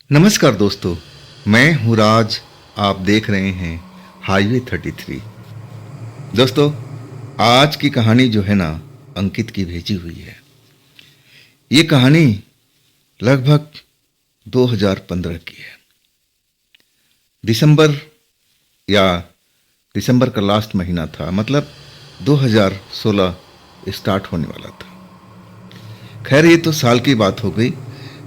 नमस्कार दोस्तों, मैं हूँ राज। आप देख रहे हैं हाईवे 33। दोस्तों, आज की कहानी जो है ना, अंकित की भेजी हुई है। ये कहानी लगभग 2015 की है। दिसंबर या दिसंबर का लास्ट महीना था, मतलब 2016 स्टार्ट होने वाला था। खैर, ये तो साल की बात हो गई,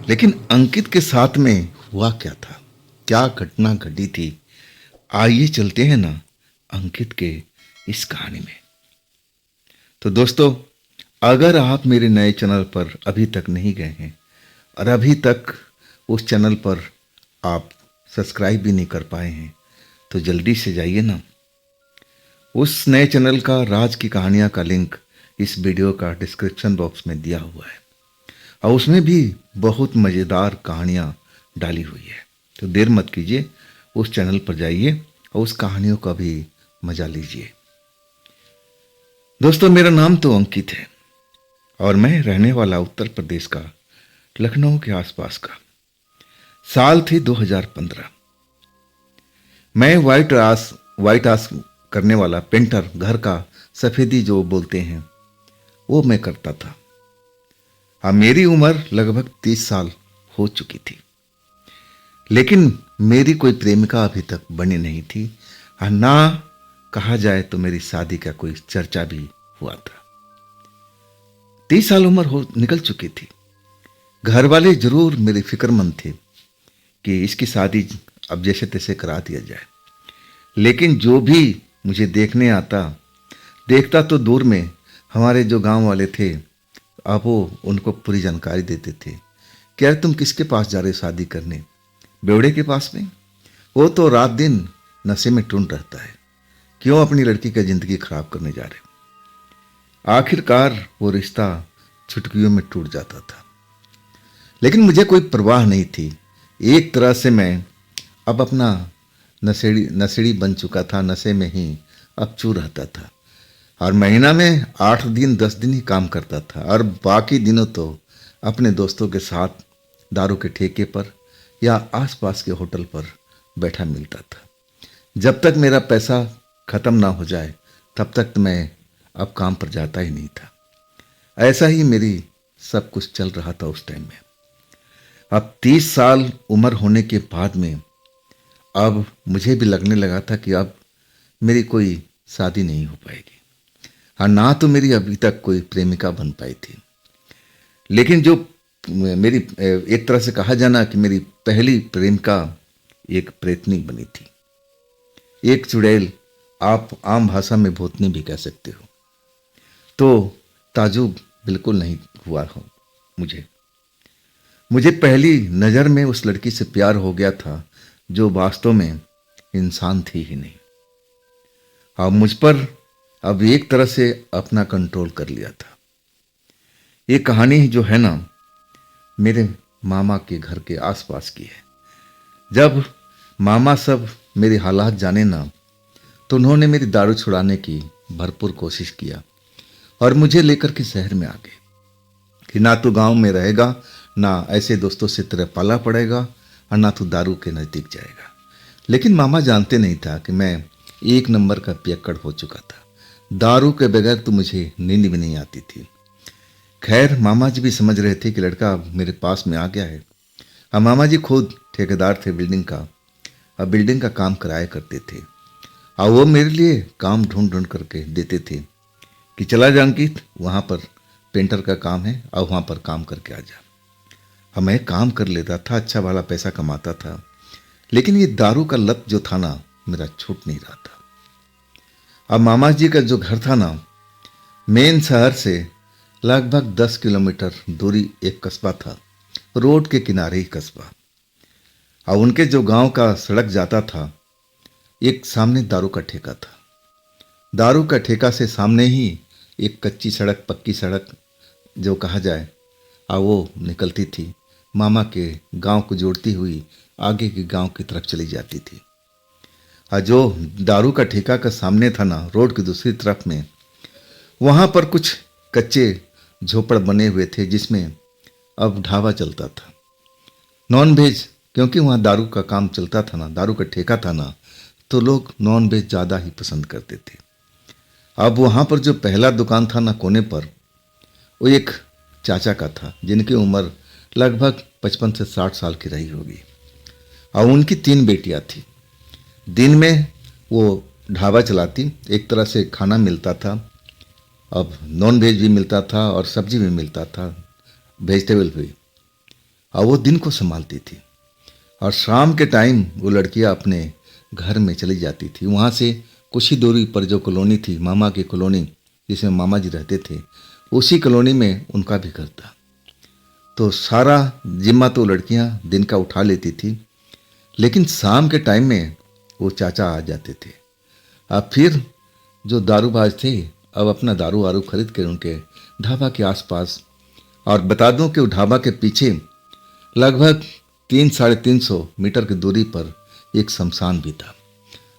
लेकिन अंकित के साथ में हुआ क्या था, क्या घटना घटी थी, आइए चलते हैं ना अंकित के इस कहानी में। तो दोस्तों, अगर आप मेरे नए चैनल पर अभी तक नहीं गए हैं और अभी तक उस चैनल पर आप सब्सक्राइब भी नहीं कर पाए हैं, तो जल्दी से जाइए ना। उस नए चैनल का राज की कहानियां का लिंक इस वीडियो का डिस्क्रिप्शन बॉक्स में दिया हुआ है और उसमें भी बहुत मज़ेदार कहानियां डाली हुई है। तो देर मत कीजिए, उस चैनल पर जाइए और उस कहानियों का भी मजा लीजिए। दोस्तों, मेरा नाम तो अंकित है और मैं रहने वाला उत्तर प्रदेश का लखनऊ के आसपास का। साल थी 2015। मैं व्हाइट आस करने वाला पेंटर, घर का सफेदी जो बोलते हैं, वो मैं करता था। अब मेरी उम्र लगभग 30 साल हो चुकी थी, लेकिन मेरी कोई प्रेमिका अभी तक बनी नहीं थी और ना कहा जाए तो मेरी शादी का कोई चर्चा भी हुआ था। 30 साल उम्र हो निकल चुकी थी। घर वाले जरूर मेरी फिक्रमंद थे कि इसकी शादी अब जैसे तैसे करा दिया जाए, लेकिन जो भी मुझे देखने आता, देखता तो दूर में हमारे जो गांव वाले थे, अब वो उनको पूरी जानकारी देते थे कि यार तुम किसके पास जा रहे हो शादी करने, बेवड़े के पास में? वो तो रात दिन नशे में टूट रहता है, क्यों अपनी लड़की की जिंदगी खराब करने जा रहे? आखिरकार वो रिश्ता चुटकियों में टूट जाता था, लेकिन मुझे कोई परवाह नहीं थी। एक तरह से मैं अब अपना नशेड़ी बन चुका था, नशे में ही अब चूर रहता था और महीना में 8 दिन 10 दिन ही काम करता था और बाकी दिनों तो अपने दोस्तों के साथ दारू के ठेके पर या आसपास के होटल पर बैठा मिलता था। जब तक मेरा पैसा खत्म ना हो जाए तब तक तो मैं अब काम पर जाता ही नहीं था। ऐसा ही मेरी सब कुछ चल रहा था उस टाइम में। अब 30 साल उम्र होने के बाद में अब मुझे भी लगने लगा था कि अब मेरी कोई शादी नहीं हो पाएगी और ना तो मेरी अभी तक कोई प्रेमिका बन पाई थी। लेकिन जो मेरी एक तरह से कहा जाना कि मेरी पहली प्रेमिका एक प्रेतनी बनी थी, एक चुड़ैल, आप आम भाषा में भूतनी भी कह सकते हो। तो ताजुब बिल्कुल नहीं हुआ हो मुझे पहली नज़र में उस लड़की से प्यार हो गया था जो वास्तव में इंसान थी ही नहीं। अब मुझ पर अब एक तरह से अपना कंट्रोल कर लिया था। ये कहानी जो है ना, मेरे मामा के घर के आसपास की है। जब मामा सब मेरे हालात जाने ना, तो उन्होंने मेरी दारू छुड़ाने की भरपूर कोशिश किया और मुझे लेकर के शहर में आ गए कि ना तू गांव में रहेगा, ना ऐसे दोस्तों से तेरा पाला पड़ेगा और ना तू दारू के नज़दीक जाएगा। लेकिन मामा जानते नहीं था कि मैं एक नंबर का पियक्कड़ हो चुका था। दारू के बगैर तो मुझे नींद भी नहीं आती थी। खैर, मामा जी भी समझ रहे थे कि लड़का मेरे पास में आ गया है। अब मामा जी खुद ठेकेदार थे बिल्डिंग का, अब बिल्डिंग का काम कराया करते थे और वो मेरे लिए काम ढूंढ ढूंढ करके देते थे कि चला जा अंकित, वहाँ पर पेंटर का काम है और वहाँ पर काम करके आ जा। अब मैं काम कर लेता था, अच्छा वाला पैसा कमाता था, लेकिन ये दारू का लत जो था ना, मेरा छूट नहीं रहा था। अब मामा जी का जो घर था ना, मेन शहर से लगभग 10 किलोमीटर दूरी एक कस्बा था, रोड के किनारे ही कस्बा। और उनके जो गांव का सड़क जाता था, एक सामने दारू का ठेका था। दारू का ठेका से सामने ही एक कच्ची सड़क, पक्की सड़क जो कहा जाए, वो निकलती थी, मामा के गांव को जोड़ती हुई आगे के गांव की तरफ चली जाती थी। और जो दारू का ठेका का सामने था ना, रोड की दूसरी तरफ में, वहाँ पर कुछ कच्चे झोपड़ बने हुए थे जिसमें अब ढाबा चलता था। नॉन वेज क्योंकि वहाँ दारू का काम चलता था ना, दारू का ठेका था ना, तो लोग नॉन वेज ज़्यादा ही पसंद करते थे। अब वहाँ पर जो पहला दुकान था ना कोने पर, वो एक चाचा का था जिनकी उम्र लगभग 55 से 60 साल की रही होगी, और उनकी 3 बेटियां थी। दिन में वो ढाबा चलाती, एक तरह से खाना मिलता था, अब नॉन वेज भी मिलता था और सब्जी भी मिलता था, वेजिटेबल भी, और वो दिन को संभालती थी। और शाम के टाइम वो लड़कियां अपने घर में चली जाती थी। वहाँ से कुछ ही दूरी पर जो कॉलोनी थी, मामा की कॉलोनी, जिसमें मामा जी रहते थे, उसी कॉलोनी में उनका भी घर था। तो सारा जिम्मा तो लड़कियां दिन का उठा लेती थी, लेकिन शाम के टाइम में वो चाचा आ जाते थे। अब फिर जो दारूबाज थे, अब अपना दारू वारू खरीद के उनके ढाबा के आसपास, और बता दूं कि वो ढाबा के पीछे लगभग 300-350 मीटर की दूरी पर एक शमशान भी था,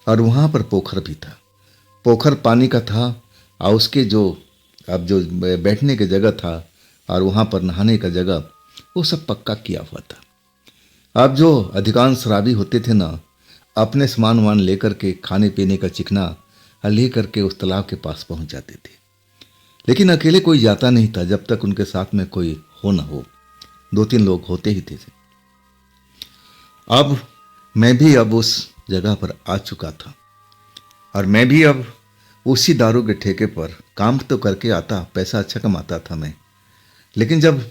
और वहाँ पर पोखर भी था। पोखर पानी का था, और उसके जो अब जो बैठने की जगह था और वहाँ पर नहाने का जगह, वो सब पक्का किया हुआ था। अब जो अधिकांश शराबी होते थे ना, अपने सामान वामान लेकर के, खाने पीने का चिकना लेकर के उस तालाब के पास पहुंच जाते थे। लेकिन अकेले कोई जाता नहीं था जब तक उनके साथ में कोई हो ना हो, 2-3 लोग होते ही थे। अब मैं भी अब उस जगह पर आ चुका था, और मैं भी अब उसी दारू के ठेके पर काम तो करके आता, पैसा अच्छा कमाता था मैं, लेकिन जब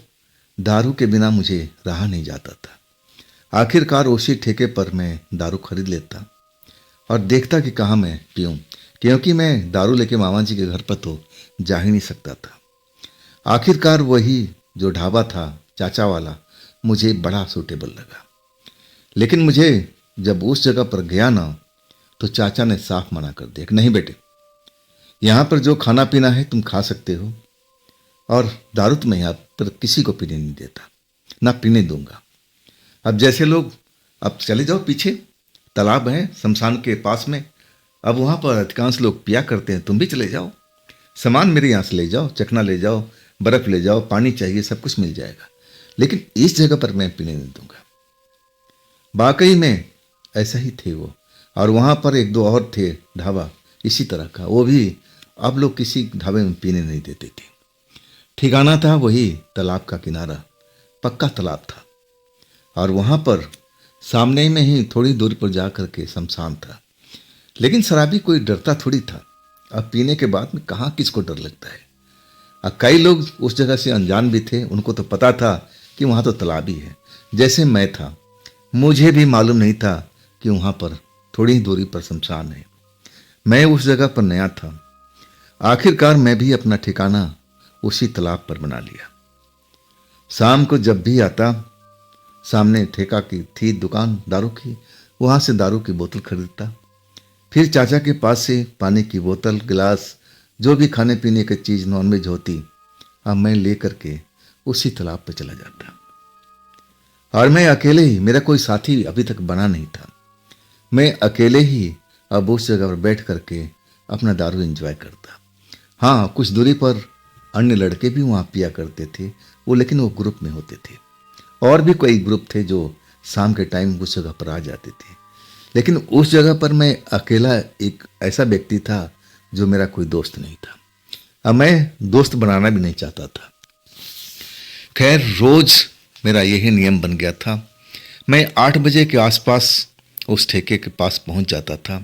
दारू के बिना मुझे रहा नहीं जाता था। आखिरकार उसी ठेके पर मैं दारू खरीद लेता और देखता कि कहाँ मैं पीऊँ, क्योंकि मैं दारू लेके मामा जी के घर पर तो जा ही नहीं सकता था। आखिरकार वही जो ढाबा था चाचा वाला मुझे बड़ा सूटेबल लगा, लेकिन मुझे जब उस जगह पर गया ना, तो चाचा ने साफ मना कर दिया कि नहीं बेटे, यहाँ पर जो खाना पीना है तुम खा सकते हो, और दारू तो मैं यहाँ पर किसी को पीने नहीं देता, ना पीने दूंगा। अब जैसे लोग, अब चले जाओ पीछे, तालाब है शमशान के पास में, अब वहाँ पर अधिकांश लोग पिया करते हैं, तुम भी चले जाओ, सामान मेरे यहाँ से ले जाओ, चखना ले जाओ, बर्फ़ ले जाओ, पानी चाहिए, सब कुछ मिल जाएगा, लेकिन इस जगह पर मैं पीने नहीं दूंगा। वाकई में ऐसा ही थे वो। और वहाँ पर 1-2 और थे ढाबा इसी तरह का, वो भी अब लोग किसी ढाबे में पीने नहीं देते थे। ठिकाना था वही तालाब का किनारा, पक्का तालाब था, और वहाँ पर सामने में ही थोड़ी दूरी पर जा कर के शमशान था। लेकिन शराबी कोई डरता थोड़ी था, अब पीने के बाद में कहाँ किसको डर लगता है। अब कई लोग उस जगह से अनजान भी थे, उनको तो पता था कि वहाँ तो तालाब ही है। जैसे मैं था, मुझे भी मालूम नहीं था कि वहाँ पर थोड़ी ही दूरी पर शमशान है। मैं उस जगह पर नया था। आखिरकार मैं भी अपना ठिकाना उसी तालाब पर बना लिया। शाम को जब भी आता, सामने ठेका की थी दुकान दारू की, वहाँ से दारू की बोतल खरीदता, फिर चाचा के पास से पानी की बोतल, गिलास, जो भी खाने पीने की चीज़ नॉनवेज होती, अब मैं ले करके उसी तालाब पर चला जाता। और मैं अकेले ही, मेरा कोई साथी अभी तक बना नहीं था, मैं अकेले ही अब उस जगह पर बैठ करके अपना दारू एंजॉय करता। हाँ, कुछ दूरी पर अन्य लड़के भी वहाँ पिया करते थे वो, लेकिन वो ग्रुप में होते थे, और भी कई ग्रुप थे जो शाम के टाइम उस जगह पर आ जाते थे। लेकिन उस जगह पर मैं अकेला एक ऐसा व्यक्ति था जो मेरा कोई दोस्त नहीं था। अब मैं दोस्त बनाना भी नहीं चाहता था। खैर, रोज मेरा यही नियम बन गया था। मैं 8 बजे के आसपास उस ठेके के पास पहुंच जाता था।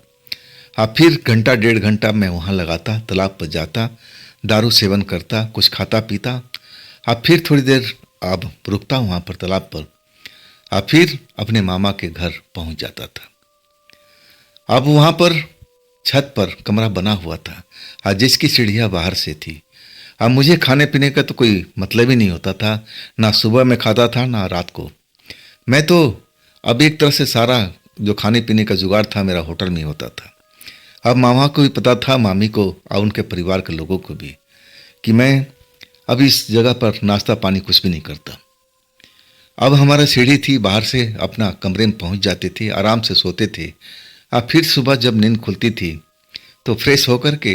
अब फिर घंटा 1.5 घंटा मैं वहां लगाता, तालाब पर जाता, दारू सेवन करता, कुछ खाता पीता। अब फिर थोड़ी देर अब रुकता वहां पर तालाब पर, अब फिर अपने मामा के घर पहुंच जाता था। अब वहां पर छत पर कमरा बना हुआ था, और जिसकी सीढ़ियाँ बाहर से थी। अब मुझे खाने पीने का तो कोई मतलब ही नहीं होता था, ना सुबह में खाता था ना रात को। मैं तो अब एक तरह से सारा जो खाने पीने का जुगाड़ था मेरा होटल में होता था। अब मामा को भी पता था, मामी को और उनके परिवार के लोगों को भी, कि मैं अब इस जगह पर नाश्ता पानी कुछ भी नहीं करता। अब हमारा सीढ़ी थी, बाहर से अपना कमरे में पहुंच जाते थे, आराम से सोते थे। अब फिर सुबह जब नींद खुलती थी तो फ्रेश होकर के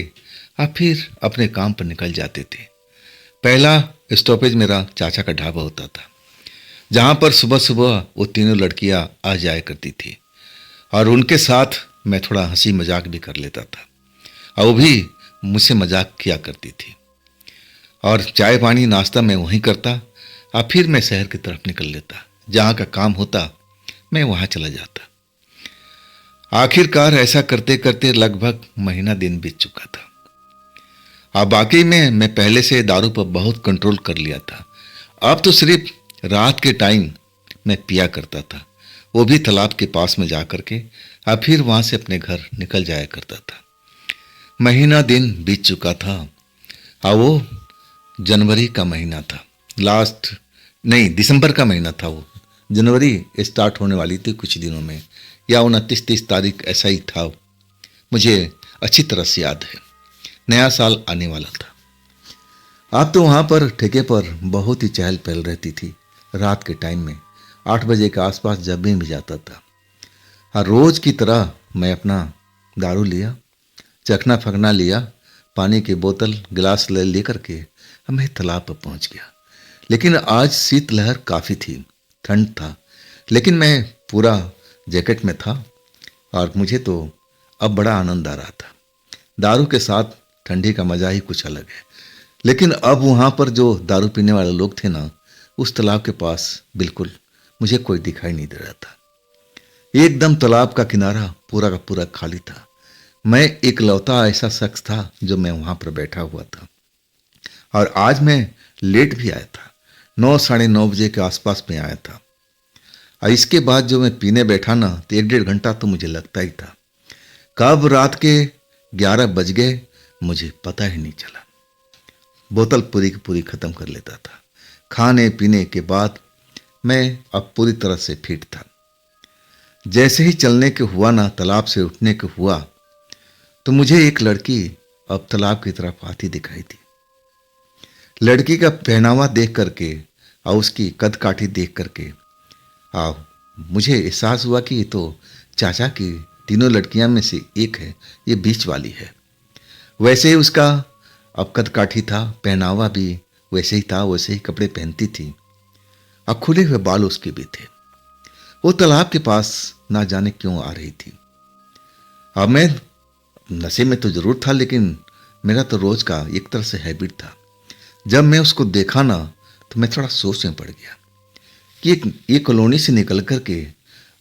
अब फिर अपने काम पर निकल जाते थे। पहला स्टॉपेज मेरा चाचा का ढाबा होता था। जहां पर सुबह सुबह वो तीनों लड़कियां आ जाया करती थी और उनके साथ मैं थोड़ा हंसी मजाक भी कर लेता था और वो भी मुझसे मजाक किया करती थी। और चाय पानी नाश्ता मैं वहीं करता और फिर मैं शहर की तरफ निकल लेता। जहाँ का काम होता मैं वहाँ चला जाता। आखिरकार ऐसा करते करते लगभग महीना दिन बीत चुका था। अब वाकई में मैं पहले से दारू पर बहुत कंट्रोल कर लिया था। अब तो सिर्फ रात के टाइम मैं पिया करता था, वो भी तालाब के पास में जा करके और फिर वहाँ से अपने घर निकल जाया करता था। महीना दिन बीत चुका था और वो जनवरी का महीना था, लास्ट नहीं दिसंबर का महीना था। वो जनवरी स्टार्ट होने वाली थी कुछ दिनों में, या 29-30 तारीख ऐसा ही था। मुझे अच्छी तरह से याद है, नया साल आने वाला था। अब तो वहाँ पर ठेके पर बहुत ही चहल पहल रहती थी। रात के टाइम में 8 बजे के आसपास जब भी जाता था, और रोज की तरह मैं अपना दारू लिया, चखना फकना लिया, पानी की बोतल गिलास ले लेकर के मैं तालाब पर पहुंच गया। लेकिन आज शीतलहर काफ़ी थी, ठंड था, लेकिन मैं पूरा जैकेट में था और मुझे तो अब बड़ा आनंद आ रहा था। दारू के साथ ठंडी का मज़ा ही कुछ अलग है। लेकिन अब वहाँ पर जो दारू पीने वाले लोग थे ना, उस तालाब के पास बिल्कुल मुझे कोई दिखाई नहीं दे रहा था। एकदम तालाब का किनारा पूरा का पूरा खाली था। मैं इकलौता ऐसा शख्स था जो मैं वहाँ पर बैठा हुआ था। और आज मैं लेट भी आया था, 9-9:30 बजे के आसपास में आया था। और इसके बाद जो मैं पीने बैठा ना, तो 1-1.5 घंटा तो मुझे लगता ही था। कब रात के 11 बज गए मुझे पता ही नहीं चला। बोतल पूरी की पूरी ख़त्म कर लेता था। खाने पीने के बाद मैं अब पूरी तरह से फिट था। जैसे ही चलने के हुआ ना, तालाब से उठने के हुआ, तो मुझे एक लड़की अब तालाब की तरफ आती दिखाई दी। लड़की का पहनावा देख करके और उसकी कद काठी देख करके मुझे एहसास हुआ कि ये तो चाचा की तीनों लड़कियां में से एक है, ये बीच वाली है। वैसे ही उसका अब कद काठी था, पहनावा भी वैसे ही था, वैसे ही कपड़े पहनती थी और खुले हुए बाल उसके भी थे। वो तालाब के पास ना जाने क्यों आ रही थी। अब मैं नशे में तो जरूर था, लेकिन मेरा तो रोज का एक तरह से हैबिट था। जब मैं उसको देखा ना, तो मैं थोड़ा सोच में पड़ गया कि ये कॉलोनी से निकल करके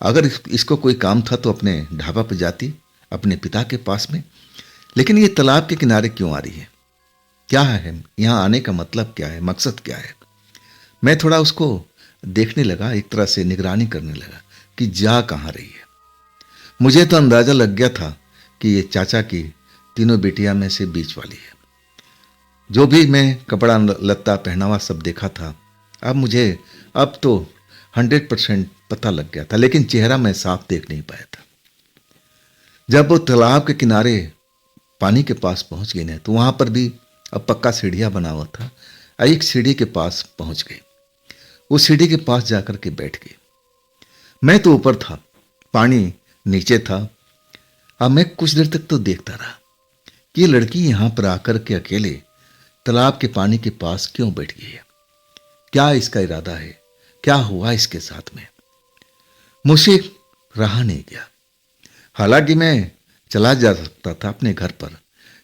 अगर इसको कोई काम था तो अपने ढाबा पर जाती, अपने पिता के पास में। लेकिन ये तालाब के किनारे क्यों आ रही है? क्या है यहाँ आने का मतलब, क्या है मकसद, क्या है? मैं थोड़ा उसको देखने लगा, एक तरह से निगरानी करने लगा कि जा कहाँ रही है। मुझे तो अंदाजा लग गया था कि ये चाचा की तीनों बेटियां में से बीच वाली है। जो भी मैं कपड़ा लत्ता पहनावा सब देखा था, अब तो 100% पता लग गया था, लेकिन चेहरा मैं साफ देख नहीं पाया था। जब वो तालाब के किनारे पानी के पास पहुंच गई ना, तो वहां पर भी अब पक्का सीढ़ियां बना हुआ था। एक सीढ़ी के पास पहुंच गई, उस सीढ़ी के पास जाकर के बैठ गई। मैं तो ऊपर था, पानी नीचे था। अब मैं कुछ देर तक तो देखता रहा कि ये लड़की यहां पर आकर के अकेले तालाब के पानी के पास क्यों बैठ गई है, क्या इसका इरादा है, क्या हुआ इसके साथ में। मुझसे रहा नहीं गया। हालांकि मैं चला जा सकता था अपने घर पर,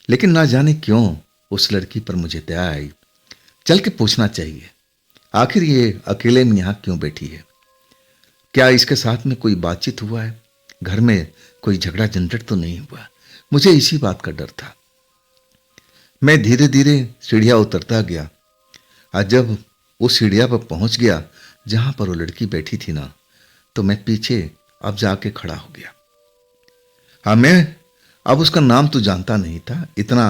लेकिन ना जाने क्यों उस लड़की पर मुझे दया आई। चल के पूछना चाहिए, आखिर ये अकेले में यहाँ क्यों बैठी है, क्या इसके साथ में कोई बातचीत हुआ है, घर में कोई झगड़ा झंझट तो नहीं हुआ। मुझे इसी बात का डर था। मैं धीरे धीरे सीढ़ियां उतरता गया और जब उस सीढ़िया पर पहुंच गया जहां पर वो लड़की बैठी थी ना, तो मैं पीछे अब जाके खड़ा हो गया। हाँ, मैं अब उसका नाम तो जानता नहीं था, इतना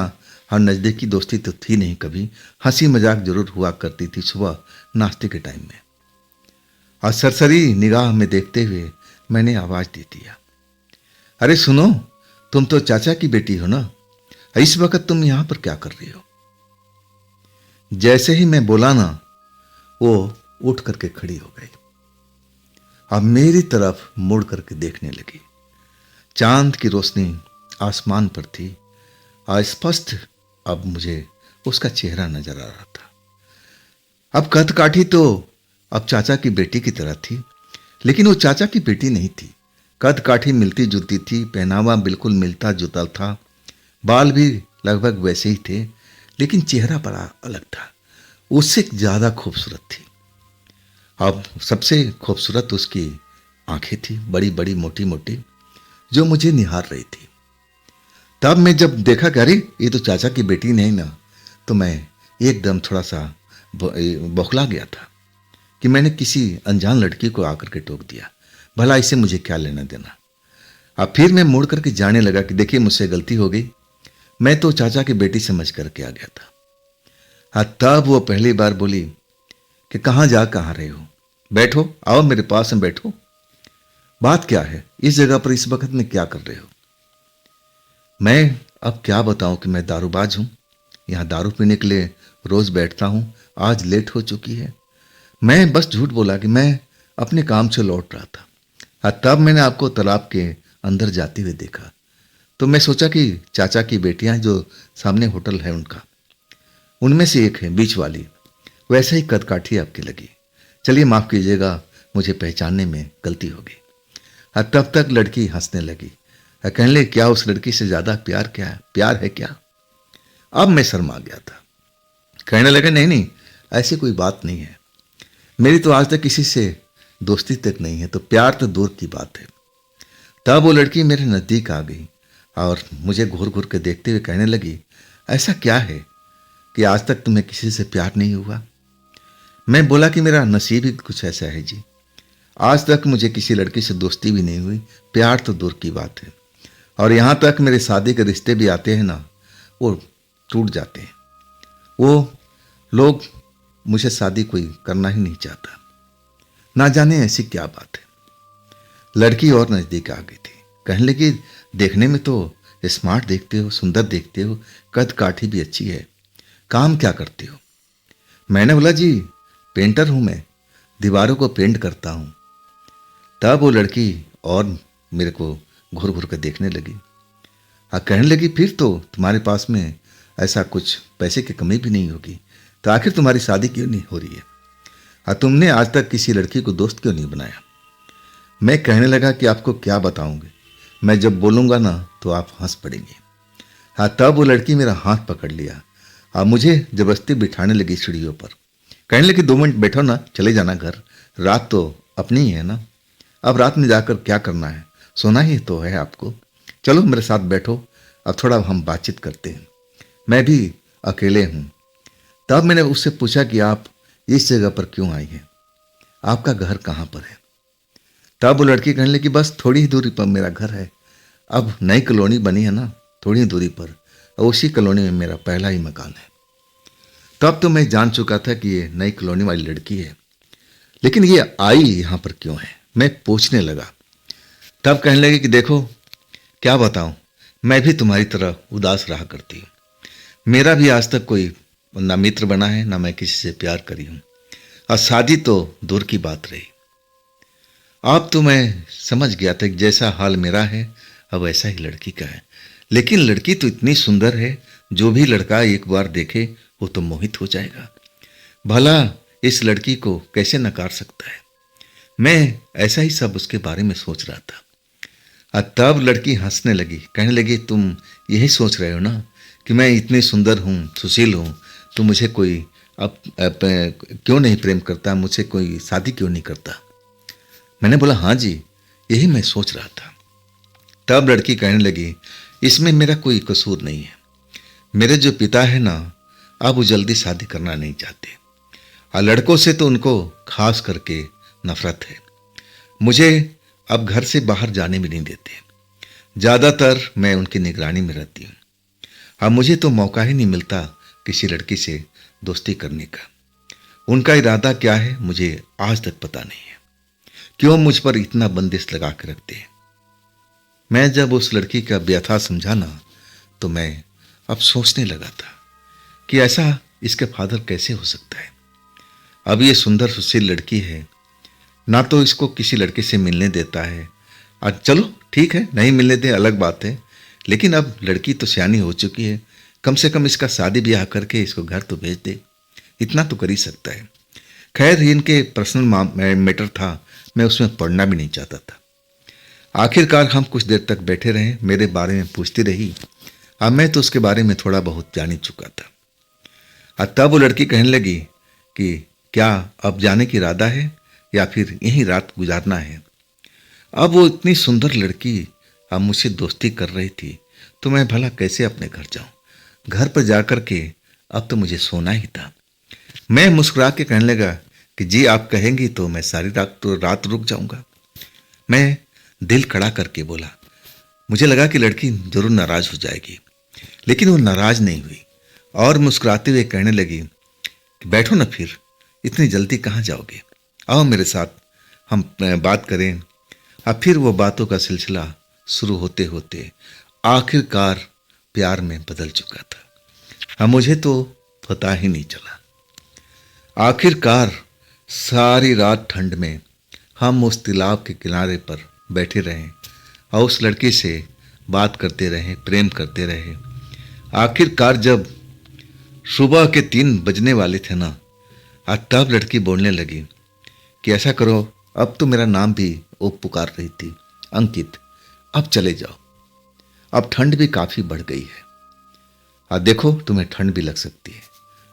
हाँ नज़दीकी दोस्ती तो थी नहीं कभी। हंसी मजाक जरूर हुआ करती थी सुबह नाश्ते के टाइम में। और सरसरी निगाह में देखते हुए मैंने आवाज दे दिया, अरे सुनो, तुम तो चाचा की बेटी हो ना, इस वक्त तुम यहां पर क्या कर रही हो? जैसे ही मैं बोला ना, वो उठ करके खड़ी हो गई। अब मेरी तरफ मुड़ करके देखने लगी। चांद की रोशनी आसमान पर थी और स्पष्ट अब मुझे उसका चेहरा नजर आ रहा था। अब कद काठी तो अब चाचा की बेटी की तरह थी, लेकिन वो चाचा की बेटी नहीं थी। कद काठी मिलती जुलती थी, पहनावा बिल्कुल मिलता जुलता था, बाल भी लगभग वैसे ही थे, लेकिन चेहरा बड़ा अलग था। उससे ज़्यादा खूबसूरत थी। अब सबसे खूबसूरत उसकी आंखें थी, बड़ी बड़ी मोटी मोटी, जो मुझे निहार रही थी। तब मैं जब देखा कि अरे ये तो चाचा की बेटी नहीं ना, तो मैं एकदम थोड़ा सा बौखला गया था कि मैंने किसी अनजान लड़की को आकर के टोक दिया। भला इससे मुझे क्या लेना देना। अब फिर मैं मुड़ करके जाने लगा कि देखिए मुझसे गलती हो गई, मैं तो चाचा की बेटी समझ करके आ गया था। हाँ, तब वो पहली बार बोली कि कहाँ जा कहाँ रहे हो, बैठो, आओ मेरे पास में बैठो, बात क्या है, इस जगह पर इस वक्त में क्या कर रहे हो। मैं अब क्या बताऊं कि मैं दारूबाज हूं, यहां दारू पीने के लिए रोज बैठता हूं, आज लेट हो चुकी है। मैं बस झूठ बोला कि मैं अपने काम से लौट रहा था। हाँ, तब मैंने आपको तालाब के अंदर जाते हुए देखा, तो मैं सोचा कि चाचा की बेटियां जो सामने होटल है उनका, उनमें से एक है बीच वाली, वैसे ही कदकाठी आपकी लगी। चलिए माफ कीजिएगा, मुझे पहचानने में गलती हो गई। हाँ, तब तक लड़की हंसने लगी। हाँ, कहने लगी क्या उस लड़की से ज्यादा प्यार क्या है, प्यार है क्या। अब मैं शर्मा गया था। कहने लगे नहीं नहीं, ऐसी कोई बात नहीं है, मेरी तो आज तक किसी से दोस्ती तक नहीं है, तो प्यार तो दूर की बात है। तब वो लड़की मेरे नजदीक आ गई और मुझे घूर घूर के देखते हुए कहने लगी ऐसा क्या है कि आज तक तुम्हें किसी से प्यार नहीं हुआ। मैं बोला कि मेरा नसीब ही कुछ ऐसा है जी, आज तक मुझे किसी लड़की से दोस्ती भी नहीं हुई, प्यार तो दूर की बात है, और यहाँ तक मेरे शादी के रिश्ते भी आते हैं ना, वो टूट जाते हैं। वो लोग मुझे शादी कोई करना ही नहीं चाहता, ना जाने ऐसी क्या बात है। लड़की और नजदीक आ गई थी, कहने लगी देखने में तो स्मार्ट देखते हो, सुंदर देखते हो, कद काठी भी अच्छी है, काम क्या करते हो। मैंने बोला जी पेंटर हूं मैं, दीवारों को पेंट करता हूं। तब वो लड़की और मेरे को घूर घूर कर देखने लगी। हाँ, कहने लगी फिर तो तुम्हारे पास में ऐसा कुछ पैसे की कमी भी नहीं होगी, तो आखिर तुम्हारी शादी क्यों नहीं हो रही है। हाँ, तुमने आज तक किसी लड़की को दोस्त क्यों नहीं बनाया। मैं कहने लगा कि आपको क्या बताऊंगे, मैं जब बोलूंगा ना तो आप हंस पड़ेंगे। हाँ, तब वो लड़की मेरा हाथ पकड़ लिया और मुझे जबरदस्ती बिठाने लगी सीढ़ियों पर। कहने लगी 2 मिनट बैठो ना, चले जाना घर, रात तो अपनी ही है ना, अब रात में जाकर क्या करना है, सोना ही तो है आपको, चलो मेरे साथ बैठो, अब थोड़ा हम बातचीत करते हैं, मैं भी अकेले हूँ। तब मैंने उससे पूछा कि आप इस जगह पर क्यों आई हैं, आपका घर कहाँ पर है। तब वो लड़की कहने लगी बस थोड़ी ही दूरी पर मेरा घर है, अब नई कॉलोनी बनी है ना, थोड़ी ही दूरी पर, और उसी कॉलोनी में मेरा पहला ही मकान है। तब तो मैं जान चुका था कि ये नई कॉलोनी वाली लड़की है, लेकिन ये आई यहाँ पर क्यों है, मैं पूछने लगा। तब कहने लगी कि देखो क्या बताऊं, मैं भी तुम्हारी तरह उदास रहा करती हूँ, मेरा भी आज तक कोई ना मित्र बना है, ना मैं किसी से प्यार करी हूं, और शादी तो दूर की बात रही। अब तो मैं समझ गया था कि जैसा हाल मेरा है अब वैसा ही लड़की का है, लेकिन लड़की तो इतनी सुंदर है, जो भी लड़का एक बार देखे वो तो मोहित हो जाएगा, भला इस लड़की को कैसे नकार सकता है। मैं ऐसा ही सब उसके बारे में सोच रहा था। और तब लड़की हंसने लगी, कहने लगी तुम यही सोच रहे हो ना कि मैं इतनी सुंदर हूँ, सुशील हूँ, तो मुझे कोई अब क्यों नहीं प्रेम करता, मुझे कोई शादी क्यों नहीं करता। मैंने बोला हाँ जी, यही मैं सोच रहा था। तब लड़की कहने लगी इसमें मेरा कोई कसूर नहीं है, मेरे जो पिता है ना, अब वो जल्दी शादी करना नहीं चाहते, और लड़कों से तो उनको खास करके नफरत है, मुझे अब घर से बाहर जाने भी नहीं देते, ज़्यादातर मैं उनकी निगरानी में रहती हूँ। अब मुझे तो मौका ही नहीं मिलता किसी लड़की से दोस्ती करने का। उनका इरादा क्या है मुझे आज तक पता नहीं है, क्यों मुझ पर इतना बंदिश लगा के रखते हैं। मैं जब उस लड़की का व्यथा समझा ना, तो मैं अब सोचने लगा था कि ऐसा इसके फादर कैसे हो सकता है। अब ये सुंदर सुशील लड़की है, ना तो इसको किसी लड़के से मिलने देता है, और चलो ठीक है नहीं मिलने दे अलग बात है, लेकिन अब लड़की तो सियानी हो चुकी है, कम से कम इसका शादी ब्याह करके इसको घर तो भेज दे, इतना तो कर ही सकता है। खैर इनके पर्सनल मैटर था, मैं उसमें पढ़ना भी नहीं चाहता था। आखिरकार हम कुछ देर तक बैठे रहे, मेरे बारे में पूछती रही। अब मैं तो उसके बारे में थोड़ा बहुत जान ही चुका था। और तब वो लड़की कहने लगी कि क्या अब जाने की इरादा है या फिर यहीं रात गुजारना है। अब वो इतनी सुंदर लड़की अब मुझसे दोस्ती कर रही थी, तो मैं भला कैसे अपने घर जाऊं। घर पर जाकर के अब तो मुझे सोना ही था। मैं मुस्कुरा के कहने लगा कि जी आप कहेंगी तो मैं सारी रात रुक जाऊंगा। मैं दिल खड़ा करके बोला। मुझे लगा कि लड़की जरूर नाराज हो जाएगी, लेकिन वो नाराज नहीं हुई और मुस्कुराते हुए कहने लगी कि बैठो ना, फिर इतनी जल्दी कहाँ जाओगे, आओ मेरे साथ हम बात करें। अब फिर वो बातों का सिलसिला शुरू होते होते आखिरकार प्यार में बदल चुका था। अब मुझे तो पता ही नहीं चला। आखिरकार सारी रात ठंड में हम उस तालाब के किनारे पर बैठे रहे और उस लड़की से बात करते रहे, प्रेम करते रहे। आखिरकार जब सुबह के 3 बजने वाले थे ना, तब लड़की बोलने लगी कि ऐसा करो, अब तो मेरा नाम भी वो पुकार रही थी, अंकित, अब चले जाओ, अब ठंड भी काफ़ी बढ़ गई है। देखो तुम्हें ठंड भी लग सकती है,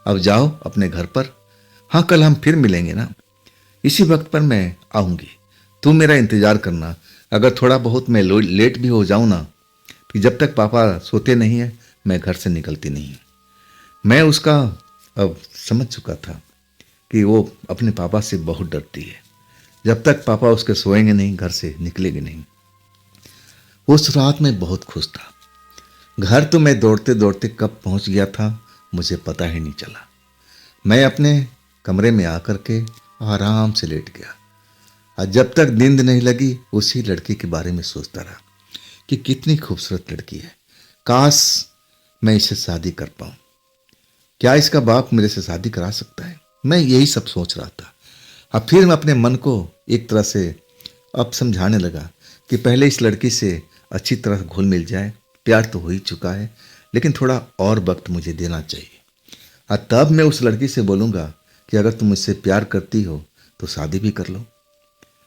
अब जाओ अपने घर पर। हाँ, कल हम फिर मिलेंगे ना, इसी वक्त पर मैं आऊँगी, तुम मेरा इंतज़ार करना। अगर थोड़ा बहुत मैं लेट भी हो जाऊँ ना, कि जब तक पापा सोते नहीं है मैं घर से निकलती नहीं। मैं उसका अब समझ चुका था कि वो अपने पापा से बहुत डरती है। जब तक पापा उसके सोएंगे नहीं, घर से निकलेगी नहीं। उस रात में बहुत खुश था। घर तो मैं दौड़ते दौड़ते कब पहुंच गया था मुझे पता ही नहीं चला। मैं अपने कमरे में आकर के आराम से लेट गया और जब तक नींद नहीं लगी उसी लड़की के बारे में सोचता रहा कि कितनी खूबसूरत लड़की है, काश मैं इससे शादी कर पाऊं। क्या इसका बाप मेरे से शादी करा सकता है? मैं यही सब सोच रहा था। अब फिर मैं अपने मन को एक तरह से अब समझाने लगा कि पहले इस लड़की से अच्छी तरह घुल मिल जाए। प्यार तो हो ही चुका है, लेकिन थोड़ा और वक्त मुझे देना चाहिए और तब मैं उस लड़की से बोलूँगा कि अगर तुम मुझसे प्यार करती हो तो शादी भी कर लो,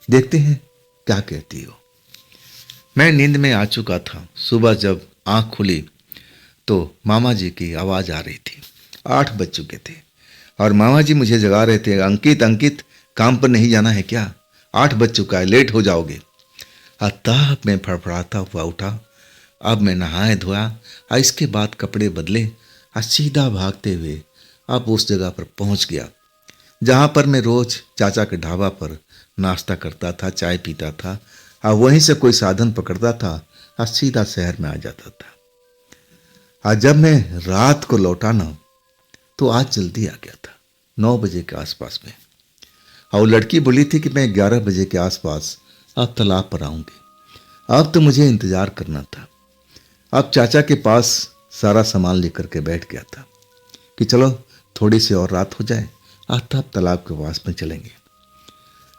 देखते हैं क्या कहती हो। मैं नींद में आ चुका था। सुबह जब आँख खुली तो मामा जी की आवाज़ आ रही थी। 8 बज चुके थे और मामा जी मुझे जगा रहे थे। अंकित, अंकित, काम पर नहीं जाना है क्या? 8 बज चुका है, लेट हो जाओगे। तब मैं फड़फड़ाता हुआ उठा। अब मैं नहाए धोया और इसके बाद कपड़े बदले और सीधा भागते हुए अब उस जगह पर पहुंच गया जहां पर मैं रोज चाचा के ढाबा पर नाश्ता करता था, चाय पीता था और वहीं से कोई साधन पकड़ता था और सीधा शहर में आ जाता था। आज जब मैं रात को लौटा ना तो आज जल्दी आ गया था, 9 बजे के आसपास में। और लड़की बोली थी कि मैं 11 बजे के आसपास अब तालाब पर आऊँगी। अब तो मुझे इंतज़ार करना था। अब चाचा के पास सारा सामान लेकर के बैठ गया था कि चलो थोड़ी सी और रात हो जाए और तब तालाब के पास में चलेंगे।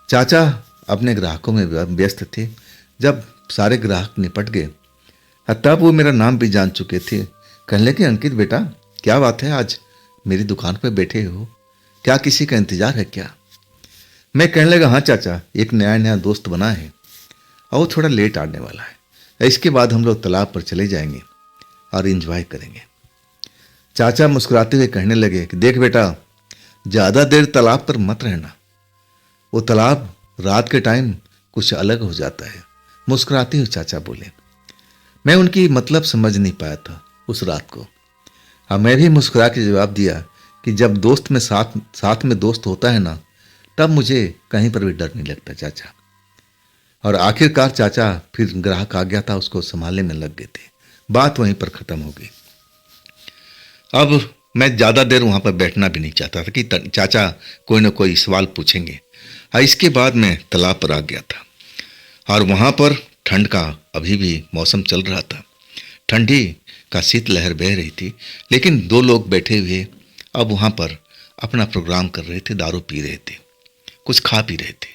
चाचा अपने ग्राहकों में व्यस्त थे। जब सारे ग्राहक निपट गए तब वो मेरा नाम भी जान चुके थे। कहने लगे, अंकित बेटा, क्या बात है, आज मेरी दुकान पर बैठे हो, क्या किसी का इंतजार है क्या? मैं कहने लगा, हाँ चाचा, एक नया नया दोस्त बना है और वो थोड़ा लेट आने वाला है। इसके बाद हम लोग तालाब पर चले जाएंगे और एंजॉय करेंगे। चाचा मुस्कुराते हुए कहने लगे कि देख बेटा, ज़्यादा देर तालाब पर मत रहना, वो तालाब रात के टाइम कुछ अलग हो जाता है। मुस्कुराते हुए चाचा बोले। मैं उनकी मतलब समझ नहीं पाया था उस रात को। मैं भी मुस्कुरा के जवाब दिया कि जब दोस्त में साथ में दोस्त होता है ना, तब मुझे कहीं पर भी डर नहीं लगता चाचा। और आखिरकार चाचा फिर ग्राहक आ गया था, उसको संभालने में लग गए थे। बात वहीं पर ख़त्म हो गई। अब मैं ज़्यादा देर वहाँ पर बैठना भी नहीं चाहता था कि चाचा कोई ना कोई सवाल पूछेंगे। इसके बाद मैं तालाब पर आ गया था और वहाँ पर ठंड का अभी भी मौसम चल रहा था। ठंडी का शीतलहर बह रही थी, लेकिन 2 लोग बैठे हुए अब वहाँ पर अपना प्रोग्राम कर रहे थे, दारू पी रहे थे, कुछ खा पी रहे थे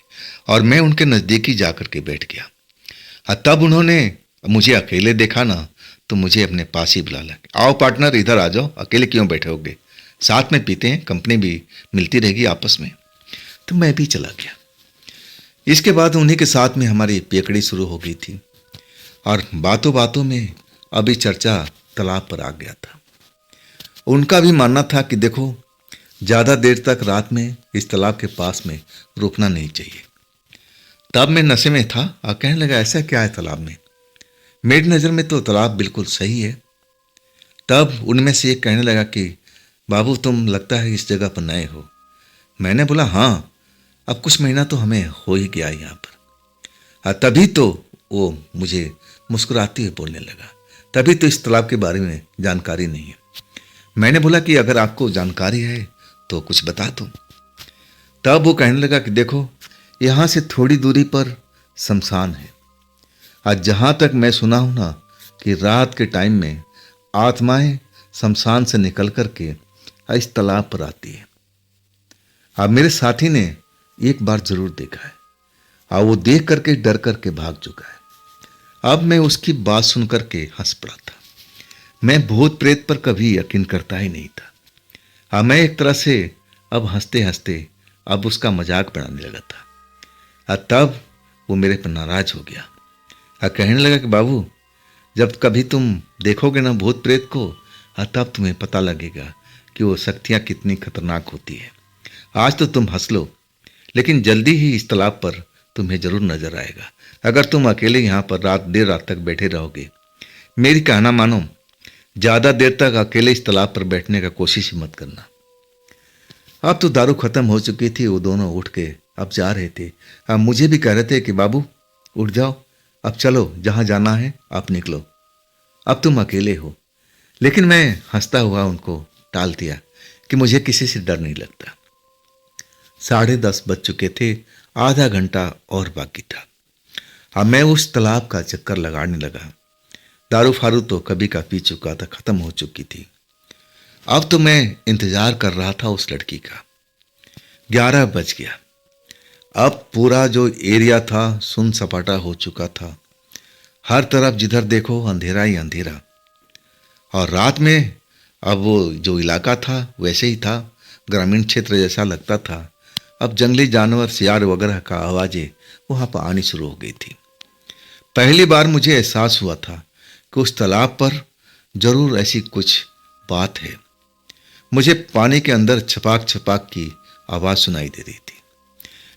और मैं उनके नज़दीक ही जा कर के बैठ गया। तब उन्होंने मुझे अकेले देखा ना तो मुझे अपने पास ही बुला लिया। आओ पार्टनर, इधर आ जाओ, अकेले क्यों बैठे होगे, साथ में पीते हैं, कंपनी भी मिलती रहेगी आपस में। तो मैं भी चला गया। इसके बाद उन्हीं के साथ में हमारी पेकड़ी शुरू हो गई थी और बातों बातों में अभी चर्चा तालाब पर आ गया था। उनका भी मानना था कि देखो, ज़्यादा देर तक रात में इस तालाब के पास में रुकना नहीं चाहिए। तब मैं नशे में था और कहने लगा, ऐसा क्या है तालाब में? मेरी नज़र में तो तालाब बिल्कुल सही है। तब उनमें से एक कहने लगा कि बाबू, तुम लगता है इस जगह पर नए हो। मैंने बोला, हाँ, अब कुछ महीना तो हमें हो ही गया यहाँ पर। तभी तो वो मुझे मुस्कुराते हुए बोलने लगा, तभी तो इस तालाब के बारे में जानकारी नहीं है। मैंने बोला कि अगर आपको जानकारी है तो कुछ बता दो। तब वो कहने लगा कि देखो, यहाँ से थोड़ी दूरी पर शमशान है। आज जहाँ तक मैं सुना हूँ ना कि रात के टाइम में आत्माएं शमशान से निकल कर के इस तालाब पर आती है। अब मेरे साथी ने एक बार जरूर देखा है और वो देख करके डर करके भाग चुका है। अब मैं उसकी बात सुन करके हंस पड़ा था। मैं भूत प्रेत पर कभी यकीन करता ही नहीं था। मैं एक तरह से अब हंसते हंसते अब उसका मजाक बनाने लगा था। तब वो मेरे पर नाराज हो गया और कहने लगा कि बाबू, जब कभी तुम देखोगे ना भूत प्रेत को, तब तुम्हें पता लगेगा कि वो शक्तियाँ कितनी खतरनाक होती है। आज तो तुम हंस लो, लेकिन जल्दी ही इस तालाब पर तुम्हें जरूर नजर आएगा। अगर तुम अकेले यहाँ पर देर रात तक बैठे रहोगे, मेरी कहना मानो, ज़्यादा देर तक अकेले इस तालाब पर बैठने का कोशिश ही मत करना। अब तो दारू खत्म हो चुकी थी। वो दोनों उठ के अब जा रहे थे। अब मुझे भी कह रहे थे कि बाबू, उठ जाओ, अब चलो, जहाँ जाना है आप निकलो, अब तुम अकेले हो। लेकिन मैं हंसता हुआ उनको टाल दिया कि मुझे किसी से डर नहीं लगता। 10:30 बज चुके थे। आधा घंटा और बाकी था। अब मैं उस तालाब का चक्कर लगाने लगा। दारू फारू तो कभी का पी चुका था, खत्म हो चुकी थी। अब तो मैं इंतजार कर रहा था उस लड़की का। 11 बज गया। अब पूरा जो एरिया था सुन सपाटा हो चुका था। हर तरफ जिधर देखो अंधेरा ही अंधेरा। और रात में अब वो जो इलाका था वैसे ही था, ग्रामीण क्षेत्र जैसा लगता था। अब जंगली जानवर, सियार वगैरह का आवाज़ें वहाँ पर आनी शुरू हो गई थी। पहली बार मुझे एहसास हुआ था कि उस तालाब पर जरूर ऐसी कुछ बात है। मुझे पानी के अंदर छपाक छपाक की आवाज़ सुनाई दे रही थी,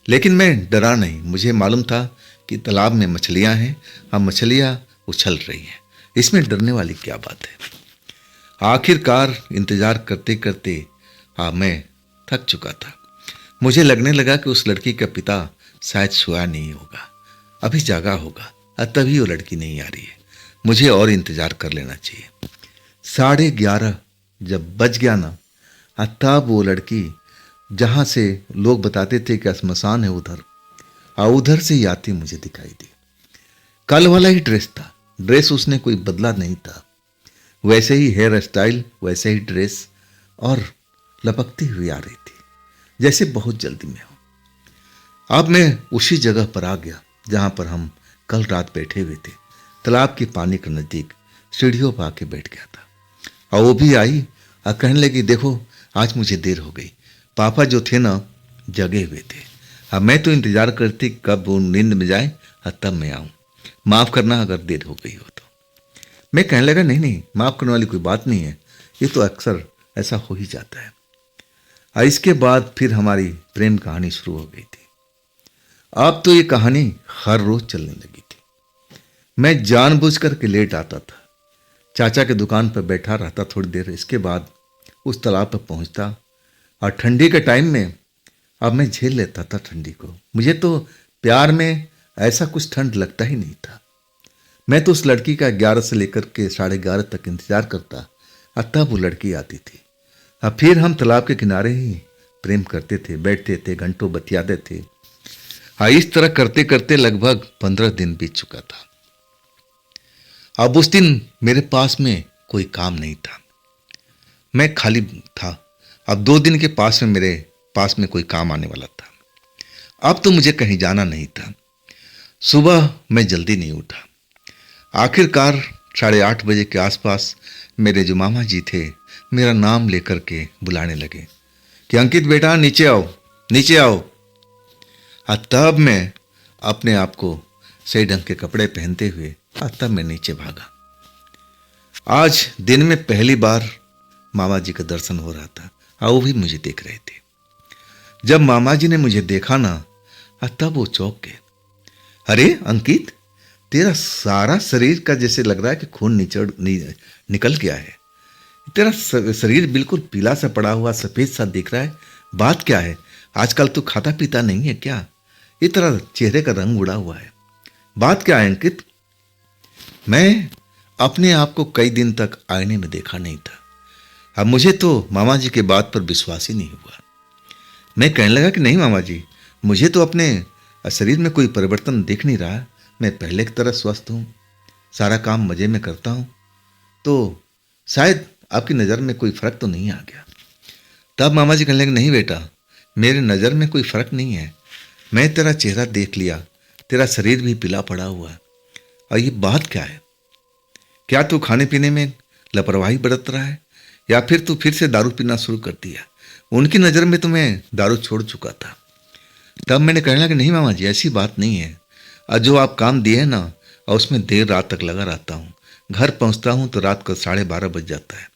लेकिन मैं डरा नहीं। मुझे मालूम था कि तालाब में मछलियाँ हैं, अब मछलियाँ उछल रही हैं, इसमें डरने वाली क्या बात है। आखिरकार इंतजार करते करते मैं थक चुका था। मुझे लगने लगा कि उस लड़की का पिता शायद सोया नहीं होगा, अभी जागा होगा, तभी वो लड़की नहीं आ रही है। मुझे और इंतजार कर लेना चाहिए। 11:30 जब बज गया ना, तब वो लड़की, जहाँ से लोग बताते थे कि श्मशान है उधर से ही आती मुझे दिखाई दी। कल वाला ही ड्रेस था, ड्रेस उसने कोई बदला नहीं था, वैसे ही हेयर स्टाइल, वैसे ही ड्रेस, और लपकती हुई आ रही थी जैसे बहुत जल्दी में हो। अब मैं उसी जगह पर आ गया जहाँ पर हम कल रात बैठे हुए थे, तालाब के पानी के नज़दीक सीढ़ियों पर आके बैठ गया था। और वो भी आई और कहने लगी, देखो आज मुझे देर हो गई, पापा जो थे ना जगे हुए थे। अब मैं तो इंतजार करती कब वो नींद में जाए और तब मैं आऊँ, माफ़ करना अगर देर हो गई हो तो। मैं कहने लगा, नहीं नहीं, माफ़ करने वाली कोई बात नहीं है, ये तो अक्सर ऐसा हो ही जाता है। और इसके बाद फिर हमारी प्रेम कहानी शुरू हो गई थी। अब तो ये कहानी हर रोज चलने लगी थी। मैं जानबूझ करके लेट आता था, चाचा के दुकान पर बैठा रहता थोड़ी देर, इसके बाद उस तालाब पर पहुंचता। और ठंडी के टाइम में अब मैं झेल लेता था ठंडी को। मुझे तो प्यार में ऐसा कुछ ठंड लगता ही नहीं था। मैं तो उस लड़की का 11 से लेकर के 11:30 तक इंतजार करता, और तब वो लड़की आती थी। अब फिर हम तालाब के किनारे ही प्रेम करते थे, बैठते थे, घंटों बतियाते थे। इस तरह करते करते लगभग 15 दिन बीत चुका था। अब उस दिन मेरे पास में कोई काम नहीं था, मैं खाली था। अब 2 दिन के पास में मेरे पास में कोई काम आने वाला था। अब तो मुझे कहीं जाना नहीं था। सुबह मैं जल्दी नहीं उठा। आखिरकार 8:30 बजे के आसपास मेरे जो मामा जी थे मेरा नाम लेकर के बुलाने लगे कि अंकित बेटा नीचे आओ, नीचे आओ। तब मैं अपने आप को सही ढंग के कपड़े पहनते हुए तब मैं नीचे भागा। आज दिन में पहली बार मामा जी का दर्शन हो रहा था और वो भी मुझे देख रहे थे। जब मामा जी ने मुझे देखा ना तब वो चौंक गए। अरे अंकित, तेरा सारा शरीर का जैसे लग रहा है कि खून निकल गया है। तेरा शरीर बिल्कुल पीला सा पड़ा हुआ, सफेद सा दिख रहा है। बात क्या है? आजकल तू खाता पीता नहीं है क्या? ये तेरा चेहरे का रंग उड़ा हुआ है। बात क्या है अंकित? मैं अपने आप को कई दिन तक आईने में देखा नहीं था। अब मुझे तो मामा जी के बात पर विश्वास ही नहीं हुआ। मैं कहने लगा कि नहीं मामा जी, मुझे तो अपने शरीर में कोई परिवर्तन दिख नहीं रहा। मैं पहले की तरह स्वस्थ हूँ, सारा काम मजे में करता हूँ, तो शायद आपकी नज़र में कोई फर्क तो नहीं आ गया। तब मामा जी कहने लगे, नहीं बेटा, मेरे नज़र में कोई फर्क नहीं है। मैं तेरा चेहरा देख लिया, तेरा शरीर भी पीला पड़ा हुआ है। और ये बात क्या है? क्या तू खाने पीने में लापरवाही बरत रहा है या फिर तू फिर से दारू पीना शुरू कर दिया? उनकी नज़र में तो मैं दारू छोड़ चुका था। तब मैंने कहने लगा कि नहीं मामा जी, ऐसी बात नहीं है। और जो आप काम दिए हैं ना, और उसमें देर रात तक लगा रहता हूँ। घर पहुँचता हूँ तो रात को 12:30 बज जाता है।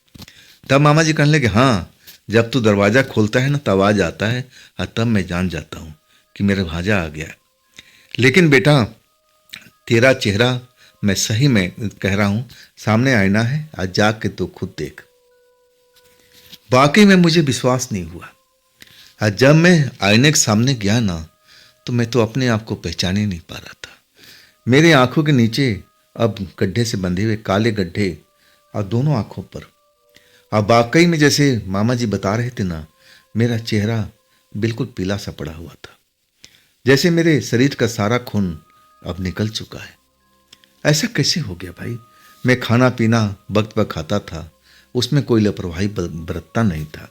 तब मामा जी कहने लगे, हाँ, जब तू दरवाज़ा खोलता है ना तो आवाज़ आता है और तब मैं जान जाता हूँ कि मेरा भांजा आ गया है। लेकिन बेटा, तेरा चेहरा, मैं सही में कह रहा हूँ, सामने आईना है, आज जाग के तो खुद देख। वाकई में मुझे विश्वास नहीं हुआ। आज जब मैं आईने के सामने गया ना तो मैं तो अपने आप को पहचान ही नहीं पा रहा था। मेरी आंखों के नीचे अब गड्ढे से बंधे हुए काले गड्ढे और दोनों आंखों पर। अब वाकई में जैसे मामा जी बता रहे थे ना, मेरा चेहरा बिल्कुल पीला सा पड़ा हुआ था, जैसे मेरे शरीर का सारा खून अब निकल चुका है। ऐसा कैसे हो गया भाई? मैं खाना पीना वक्त पर खाता था, उसमें कोई लापरवाही बरतता नहीं था।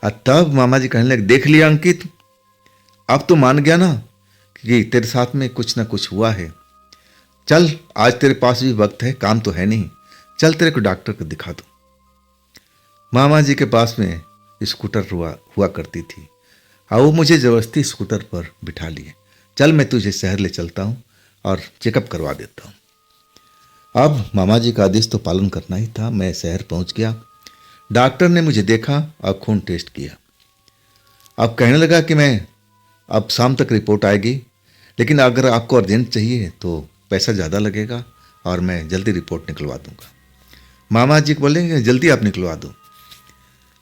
और तब मामा जी कहने लगे, देख लिया अंकित, अब तो मान गया ना कि तेरे साथ में कुछ ना कुछ हुआ है। चल, आज तेरे पास भी वक्त है, काम तो है नहीं, चल तेरे को डॉक्टर को दिखा दो। मामा जी के पास में स्कूटर हुआ करती थी और वो मुझे जबरदस्ती स्कूटर पर बिठा लिए। चल, मैं तुझे शहर ले चलता हूँ और चेकअप करवा देता हूँ। अब मामा जी का आदेश तो पालन करना ही था। मैं शहर पहुँच गया। डॉक्टर ने मुझे देखा और खून टेस्ट किया। अब कहने लगा कि मैं अब शाम तक रिपोर्ट आएगी, लेकिन अगर आपको अर्जेंट चाहिए तो पैसा ज़्यादा लगेगा और मैं जल्दी रिपोर्ट निकलवा दूंगा। मामा जी को बोलेंगे, जल्दी आप निकलवा दो।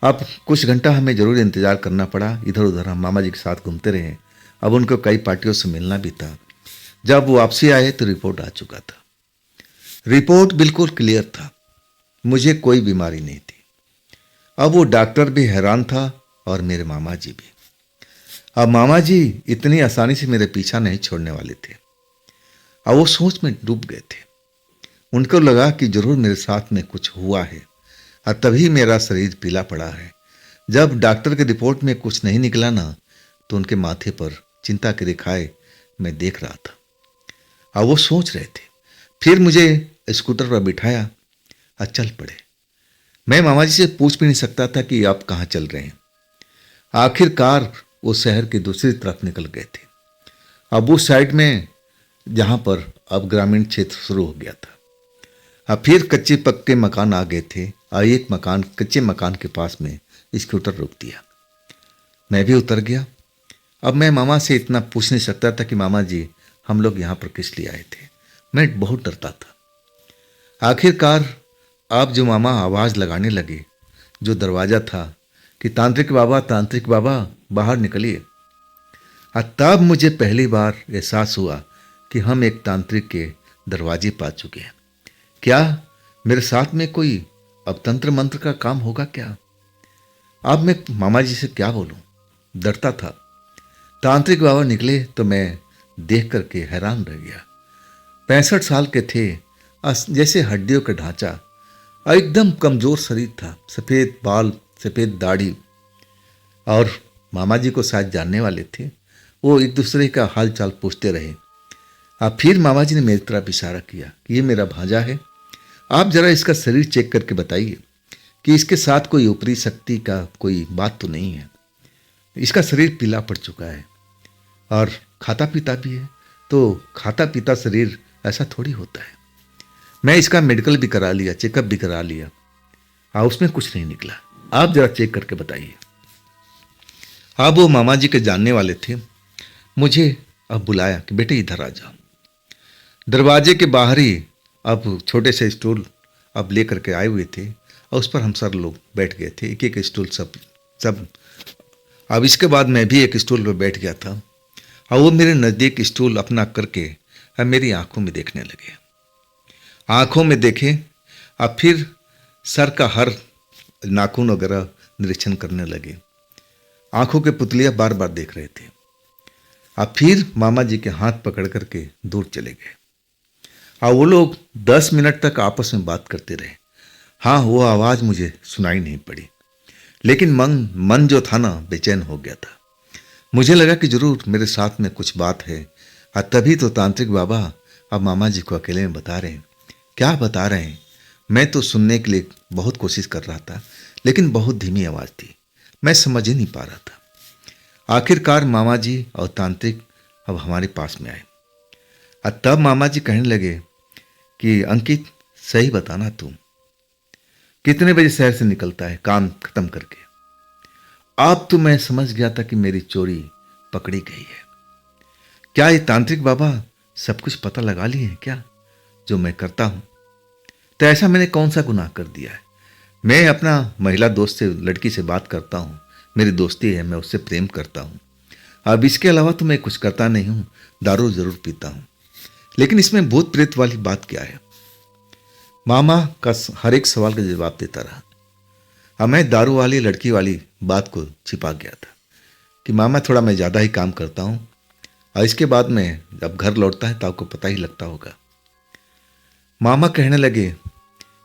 अब कुछ घंटा हमें ज़रूर इंतज़ार करना पड़ा। इधर उधर हम मामा जी के साथ घूमते रहे। अब उनको कई पार्टियों से मिलना भी था। जब वो वापसी आए तो रिपोर्ट आ चुका था। रिपोर्ट बिल्कुल क्लियर था, मुझे कोई बीमारी नहीं थी। अब वो डॉक्टर भी हैरान था और मेरे मामा जी भी। अब मामा जी इतनी आसानी से मेरे पीछा नहीं छोड़ने वाले थे। अब वो सोच में डूब गए थे। उनको लगा कि जरूर मेरे साथ में कुछ हुआ है और तभी मेरा शरीर पीला पड़ा है। जब डॉक्टर के रिपोर्ट में कुछ नहीं निकला ना तो उनके माथे पर चिंता की रेखाएं मैं देख रहा था। अब वो सोच रहे थे। फिर मुझे स्कूटर पर बिठाया और चल पड़े। मैं मामा जी से पूछ भी नहीं सकता था कि आप कहाँ चल रहे हैं। आखिरकार वो शहर की दूसरी तरफ निकल गए थे। अब उस साइड में जहाँ पर अब ग्रामीण क्षेत्र शुरू हो गया था। अब फिर कच्चे पक्के मकान आ गए थे और एक कच्चे मकान के पास में स्कूटर रोक दिया। मैं भी उतर गया। अब मैं मामा से इतना पूछ नहीं सकता था कि मामा जी, हम लोग यहाँ पर किस लिए आए थे। मैं बहुत डरता था। आखिरकार आप जो मामा आवाज़ लगाने लगे, जो दरवाज़ा था कि तांत्रिक बाबा बाहर निकलिए, और तब मुझे पहली बार एहसास हुआ कि हम एक तांत्रिक के दरवाजे पा चुके हैं। क्या मेरे साथ में कोई अब तंत्र मंत्र का काम होगा क्या? अब मैं मामा जी से क्या बोलूं? डरता था। तांत्रिक बाबा निकले तो मैं देख करके हैरान रह गया। 65 साल के थे, जैसे हड्डियों का ढांचा, एकदम कमजोर शरीर था, सफ़ेद बाल, सफ़ेद दाढ़ी। और मामा जी को शायद जानने वाले थे। वो एक दूसरे का हाल चाल पूछते रहे। अब फिर मामा जी ने मेरी तरफ इशारा किया कि ये मेरा भांजा है, आप जरा इसका शरीर चेक करके बताइए कि इसके साथ कोई ऊपरी शक्ति का कोई बात तो नहीं है। इसका शरीर पीला पड़ चुका है और खाता पीता भी है, तो खाता पीता शरीर ऐसा थोड़ी होता है। मैं इसका मेडिकल भी करा लिया, चेकअप भी करा लिया, उसमें कुछ नहीं निकला। आप जरा चेक करके बताइए। अब वो मामा जी के जानने वाले थे, मुझे अब बुलाया कि बेटे इधर आ जाओ। दरवाजे के बाहर ही अब छोटे से स्टूल अब लेकर के आए हुए थे और उस पर हम सब लोग बैठ गए थे, एक एक स्टूल सब सब। अब इसके बाद मैं भी एक स्टूल पर बैठ गया था और वो मेरे नज़दीक स्टूल अपना करके अब मेरी आंखों में देखने लगे। आंखों में देखे, अब फिर सर का हर नाखून वगैरह निरीक्षण करने लगे। आंखों के पुतलियां बार बार देख रहे थे। अब फिर मामा जी के हाथ पकड़ करके दूर चले गए और वो लोग 10 मिनट तक आपस में बात करते रहे। हाँ, वो आवाज़ मुझे सुनाई नहीं पड़ी, लेकिन मन जो था ना बेचैन हो गया था। मुझे लगा कि जरूर मेरे साथ में कुछ बात है और तभी तो तांत्रिक बाबा अब मामा जी को अकेले में बता रहे हैं। क्या बता रहे हैं? मैं तो सुनने के लिए बहुत कोशिश कर रहा था, लेकिन बहुत धीमी आवाज़ थी, मैं समझ ही नहीं पा रहा था। आखिरकार मामा जी और तांत्रिक अब हमारे पास में आए और तब मामा जी कहने लगे कि अंकित, सही बताना, तू कितने बजे शहर से निकलता है काम खत्म करके? अब तो मैं समझ गया था कि मेरी चोरी पकड़ी गई है। क्या ये तांत्रिक बाबा सब कुछ पता लगा लिए हैं क्या जो मैं करता हूं? तो ऐसा मैंने कौन सा गुनाह कर दिया है? मैं अपना महिला दोस्त से, लड़की से बात करता हूँ, मेरी दोस्ती है, मैं उससे प्रेम करता हूँ। अब इसके अलावा तो मैं कुछ करता नहीं हूँ, दारू जरूर पीता हूँ, लेकिन इसमें भूत प्रेत वाली बात क्या है? मामा का हर एक सवाल का जवाब देता रहा। अब मैं दारू वाली लड़की वाली बात को छिपा गया था कि मामा थोड़ा मैं ज़्यादा ही काम करता हूँ और इसके बाद में जब घर लौटता है तो आपको पता ही लगता होगा। मामा कहने लगे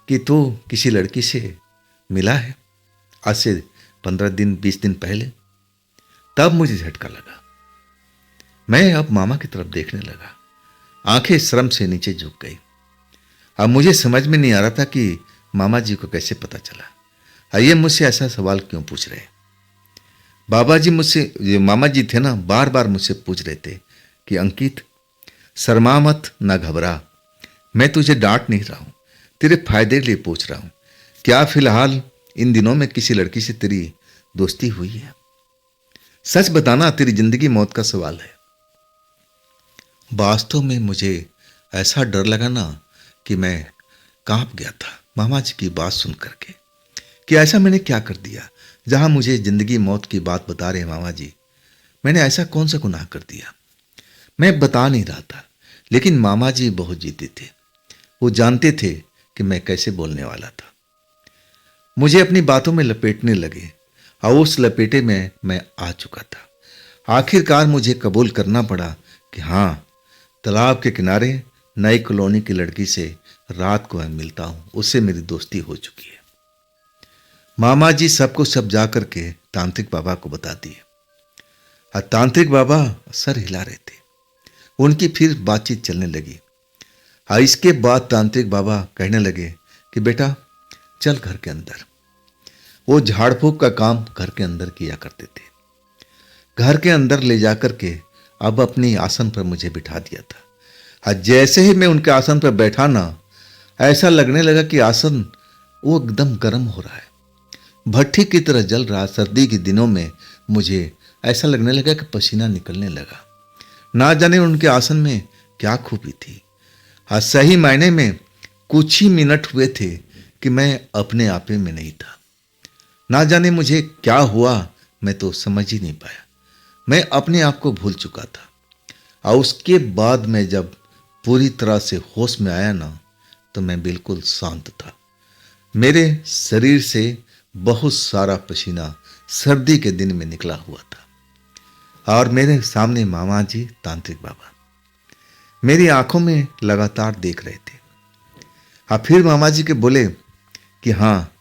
कि तू किसी लड़की से मिला है आज से 15 दिन 20 दिन पहले। तब मुझे झटका लगा। मैं अब मामा की तरफ देखने लगा, आंखें शर्म से नीचे झुक गई। अब मुझे समझ में नहीं आ रहा था कि मामा जी को कैसे पता चला, ये मुझसे ऐसा सवाल क्यों पूछ रहे। बाबा जी मुझसे, ये मामा जी थे ना, बार बार मुझसे पूछ रहे थे कि अंकित शर्मा मत, ना घबरा, मैं तुझे डांट नहीं रहा हूं, तेरे फायदे के लिए पूछ रहा हूं। क्या फिलहाल इन दिनों में किसी लड़की से तेरी दोस्ती हुई है? सच बताना, तेरी जिंदगी मौत का सवाल है। वास्तव में मुझे ऐसा डर लगा ना कि मैं कांप गया था मामा जी की बात सुन करके कि ऐसा मैंने क्या कर दिया जहां मुझे जिंदगी मौत की बात बता रहे मामा जी। मैंने ऐसा कौन सा गुनाह कर दिया? मैं बता नहीं रहा था, लेकिन मामा जी बहुत जीते थे। वो जानते थे कि मैं कैसे बोलने वाला था। मुझे अपनी बातों में लपेटने लगे और उस लपेटे में मैं आ चुका था। आखिरकार मुझे कबूल करना पड़ा कि हाँ, तालाब के किनारे नई कॉलोनी की लड़की से रात को मैं मिलता हूं, उससे मेरी दोस्ती हो चुकी है। मामा जी सबको सब जा करके तांत्रिक बाबा को बता दिए और तांत्रिक बाबा सर हिला रहे थे। उनकी फिर बातचीत चलने लगी और इसके बाद तांत्रिक बाबा कहने लगे कि बेटा चल घर के अंदर। वो झाड़ फूक का काम घर के अंदर किया करते थे। घर के अंदर ले जाकर के अब अपनी आसन पर मुझे बिठा दिया था और जैसे ही मैं उनके आसन पर बैठा ना, ऐसा लगने लगा कि आसन वो एकदम गर्म हो रहा है, भट्ठी की तरह जल रहा। सर्दी के दिनों में मुझे ऐसा लगने लगा कि पसीना निकलने लगा। ना जाने उनके आसन में क्या खूबी थी। हाँ, सही मायने में कुछ ही मिनट हुए थे कि मैं अपने आपे में नहीं था। ना जाने मुझे क्या हुआ, मैं तो समझ ही नहीं पाया। मैं अपने आप को भूल चुका था और उसके बाद मैं जब पूरी तरह से होश में आया ना, तो मैं बिल्कुल शांत था। मेरे शरीर से बहुत सारा पसीना सर्दी के दिन में निकला हुआ था और मेरे सामने मामा जी तांत्रिक बाबा मेरी आंखों में लगातार देख रहे थे। हाँ, फिर मामा जी के बोले कि हाँ,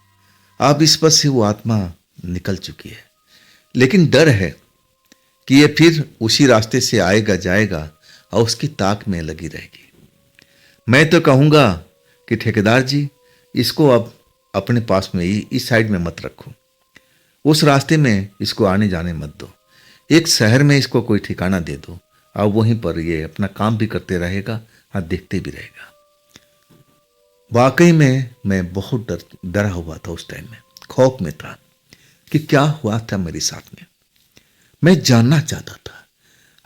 अब इस पर से वो आत्मा निकल चुकी है, लेकिन डर है कि ये फिर उसी रास्ते से आएगा जाएगा और उसकी ताक में लगी रहेगी। मैं तो कहूँगा कि ठेकेदार जी, इसको अब अपने पास में ही इस साइड में मत रखो, उस रास्ते में इसको आने जाने मत दो। एक शहर में इसको कोई ठिकाना दे दो और वहीं पर ये अपना काम भी करते रहेगा और देखते भी रहेगा। वाकई में मैं बहुत डरा हुआ था उस टाइम में, खौफ में था कि क्या हुआ था मेरे साथ में। मैं जानना चाहता था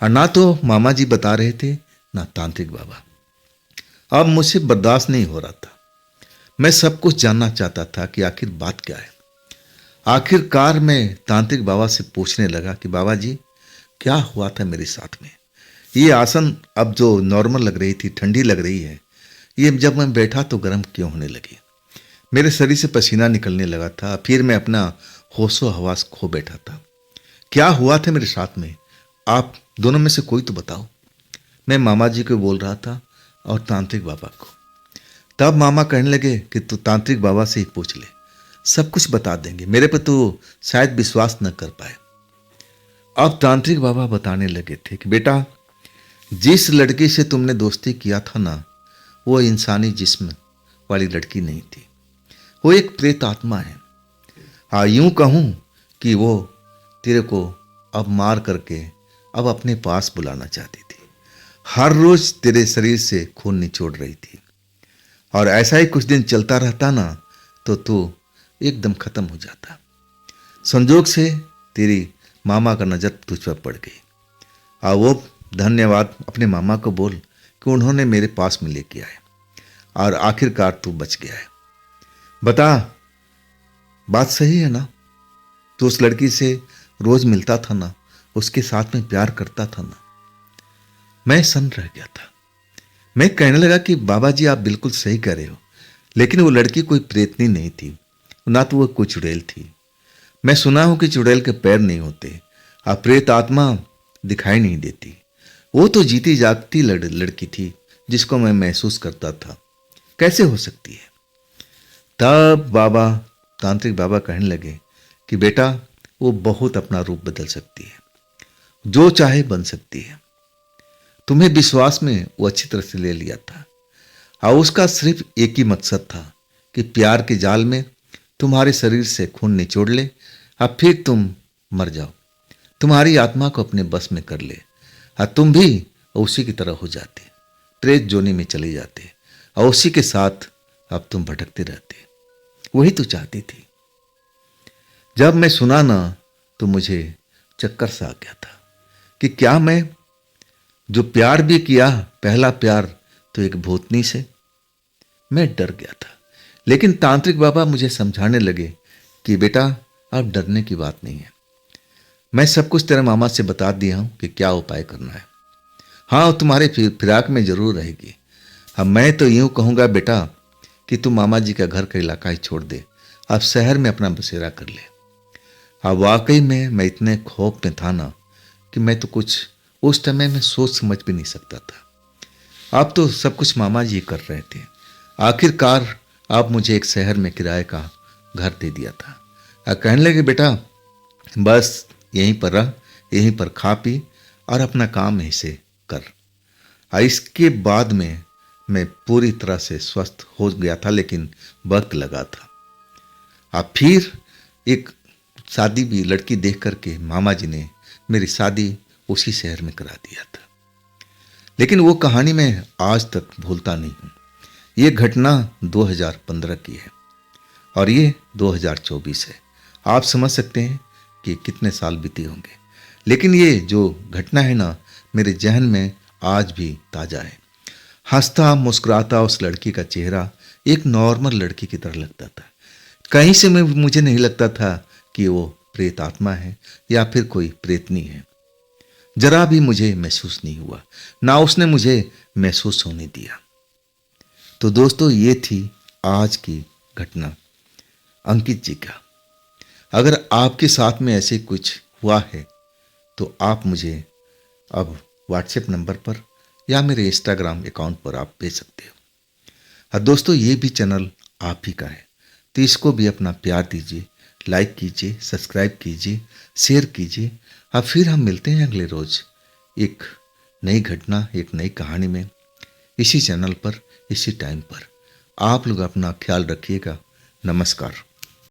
और ना तो मामा जी बता रहे थे ना तांत्रिक बाबा। अब मुझसे बर्दाश्त नहीं हो रहा था। मैं सब कुछ जानना चाहता था कि आखिर बात क्या है। आखिरकार मैं तांत्रिक बाबा से पूछने लगा कि बाबा जी क्या हुआ था मेरे साथ में। ये आसन अब जो नॉर्मल लग रही थी, ठंडी लग रही है, ये जब मैं बैठा तो गर्म क्यों होने लगी। मेरे शरीर से पसीना निकलने लगा था। फिर मैं अपना होशो हवास खो बैठा था। क्या हुआ था मेरे साथ में, आप दोनों में से कोई तो बताओ। मैं मामा जी को बोल रहा था और तांत्रिक बाबा को। तब मामा कहने लगे कि तू तांत्रिक बाबा से ही पूछ ले, सब कुछ बता देंगे। मेरे पर तो शायद विश्वास न कर पाए। अब तांत्रिक बाबा बताने लगे थे कि बेटा, जिस लड़की से तुमने दोस्ती किया था ना, वो इंसानी जिस्म वाली लड़की नहीं थी, वो एक प्रेत आत्मा है। हाँ, यूं कहूं कि वो तेरे को अब मार करके अब अपने पास बुलाना चाहती थी। हर रोज तेरे शरीर से खून निचोड़ रही थी और ऐसा ही कुछ दिन चलता रहता ना तो तू एकदम खत्म हो जाता। संजोग से तेरी मामा का नजर तुझ पर पड़ गई और वो धन्यवाद अपने मामा को बोल कि उन्होंने मेरे पास में लेके आए और आखिरकार तू बच गया है। बता, बात सही है ना? तू उस लड़की से रोज मिलता था ना, उसके साथ में प्यार करता था ना? मैं सन्न रह गया था। मैं कहने लगा कि बाबा जी आप बिल्कुल सही कह रहे हो, लेकिन वो लड़की कोई प्रेतनी नहीं थी, ना तो वो कोई चुड़ैल थी। मैं सुना हूं कि चुड़ैल के पैर नहीं होते और प्रेत आत्मा दिखाई नहीं देती। वो तो जीती जागती लड़की थी जिसको मैं महसूस करता था। कैसे हो सकती है? तब बाबा, तांत्रिक बाबा कहने लगे कि बेटा, वो बहुत अपना रूप बदल सकती है, जो चाहे बन सकती है। तुम्हें विश्वास में वो अच्छी तरह से ले लिया था और उसका सिर्फ एक ही मकसद था कि प्यार के जाल में तुम्हारे शरीर से खून निचोड़ ले और फिर तुम मर जाओ, तुम्हारी आत्मा को अपने बस में कर ले और तुम भी उसी की तरह हो जाते, प्रेत जोनी में चले जाते और उसी के साथ अब तुम भटकते रहते। वही तो चाहती थी। जब मैं सुना ना तो मुझे चक्कर सा आ गया था कि क्या मैं जो प्यार भी किया, पहला प्यार तो एक भूतनी से। मैं डर गया था, लेकिन तांत्रिक बाबा मुझे समझाने लगे कि बेटा, अब डरने की बात नहीं है। मैं सब कुछ तेरे मामा से बता दिया हूं कि क्या उपाय करना है। हाँ, तुम्हारे फिराक में जरूर रहेगी। अब मैं तो यूं कहूंगा बेटा कि तू मामा जी का घर का इलाका ही छोड़ दे, अब शहर में अपना बसेरा कर ले। अब वाकई में मैं इतने खौफ में था ना कि मैं तो कुछ उस समय में सोच समझ भी नहीं सकता था। अब तो सब कुछ मामा जी कर रहे थे। आखिरकार आप मुझे एक शहर में किराए का घर दे दिया था और कहने लगे बेटा, बस यहीं पर रह, यहीं पर खा पी और अपना काम यहीं से कर। और इसके बाद में मैं पूरी तरह से स्वस्थ हो गया था, लेकिन वक्त लगा था। अब फिर एक शादी भी लड़की देख करके मामा जी ने मेरी शादी उसी शहर में करा दिया था। लेकिन वो कहानी मैं आज तक भूलता नहीं हूं। ये घटना 2015 की है और ये 2024 है। आप समझ सकते हैं कि कितने साल बीते होंगे, लेकिन ये जो घटना है ना, मेरे जहन में आज भी ताजा है। हंसता मुस्कुराता उस लड़की का चेहरा एक नॉर्मल लड़की की तरह लगता था। कहीं से मुझे नहीं लगता था कि वो प्रेत आत्मा है या फिर कोई प्रेतनी है। जरा भी मुझे महसूस नहीं हुआ, ना उसने मुझे महसूस होने दिया। तो दोस्तों, ये थी आज की घटना अंकित जी का। अगर आपके साथ में ऐसे कुछ हुआ है तो आप मुझे अब व्हाट्सएप नंबर पर या मेरे इंस्टाग्राम अकाउंट पर आप भेज सकते हो। और दोस्तों, ये भी चैनल आप ही का है, तो इसको भी अपना प्यार दीजिए, लाइक कीजिए, सब्सक्राइब कीजिए, शेयर कीजिए। और फिर हम मिलते हैं अगले रोज एक नई घटना, एक नई कहानी में, इसी चैनल पर, इसी टाइम पर। आप लोग अपना ख्याल रखिएगा। नमस्कार।